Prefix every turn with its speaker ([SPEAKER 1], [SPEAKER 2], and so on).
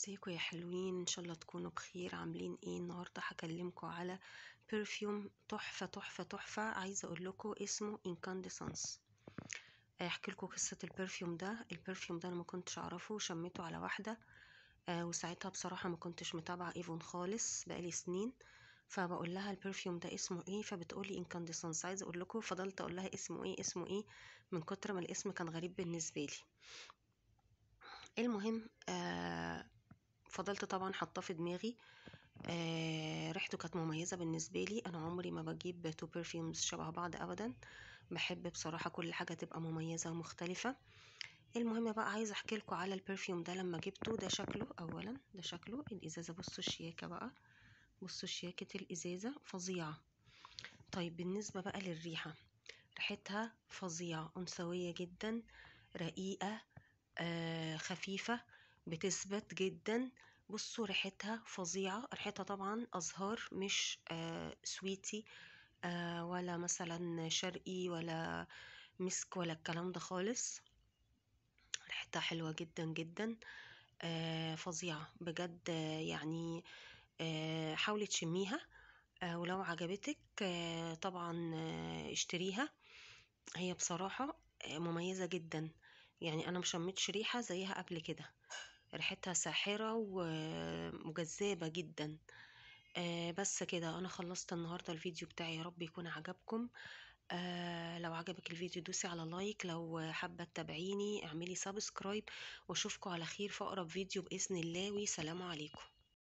[SPEAKER 1] ازيكم يا حلوين؟ ان شاء الله تكونوا بخير. عاملين ايه؟ النهارده هكلمكم على برفيوم تحفه تحفه تحفه. عايزه اقول لكم اسمه انكاندescence. احكي لكم قصه البرفيوم ده انا ما كنتش اعرفه، شميته على واحده. وساعتها بصراحه ما كنتش متابعه ايفون خالص، بقالي سنين. فبقول لها البرفيوم ده اسمه ايه، فبتقولي انكاندescence. عايزه اقول لكم فضلت اقول لها اسمه ايه اسمه ايه، من كتر ما الاسم كان غريب بالنسبه لي. المهم فضلت طبعا حاطاه في دماغي. ريحته كانت مميزة بالنسبة لي. أنا عمري ما بجيب تو برفيومز شبه بعض أبدا، بحب بصراحة كل حاجة تبقى مميزة ومختلفة. المهم بقى، عايزة أحكي لكم على البرفيوم ده. لما جبته ده شكله، أولا ده شكله الإزازة، بصوا الشياكة بقى، بصوا شياكة الإزازة فظيعة. طيب بالنسبة بقى للريحة، ريحتها فظيعة، أنثوية جدا، رقيقة، خفيفة، بتثبت جدا. بصوا ريحتها فظيعة، ريحتها طبعا أزهار، مش سويتي ولا مثلا شرقي ولا مسك ولا الكلام ده خالص. ريحتها حلوة جدا جدا، فظيعة بجد. يعني حاولي تشميها، ولو عجبتك طبعا اشتريها. هي بصراحة مميزة جدا، يعني أنا مشمتش ريحة زيها قبل كده. ريحتها ساحرة وجذابة جدا. بس كده أنا خلصت النهاردة الفيديو بتاعي، يا رب يكون عجبكم. لو عجبك الفيديو دوسي على لايك، لو حابة تتابعيني اعملي سبسكرايب، واشوفكم على خير في أقرب فيديو بإذن الله، وسلام عليكم.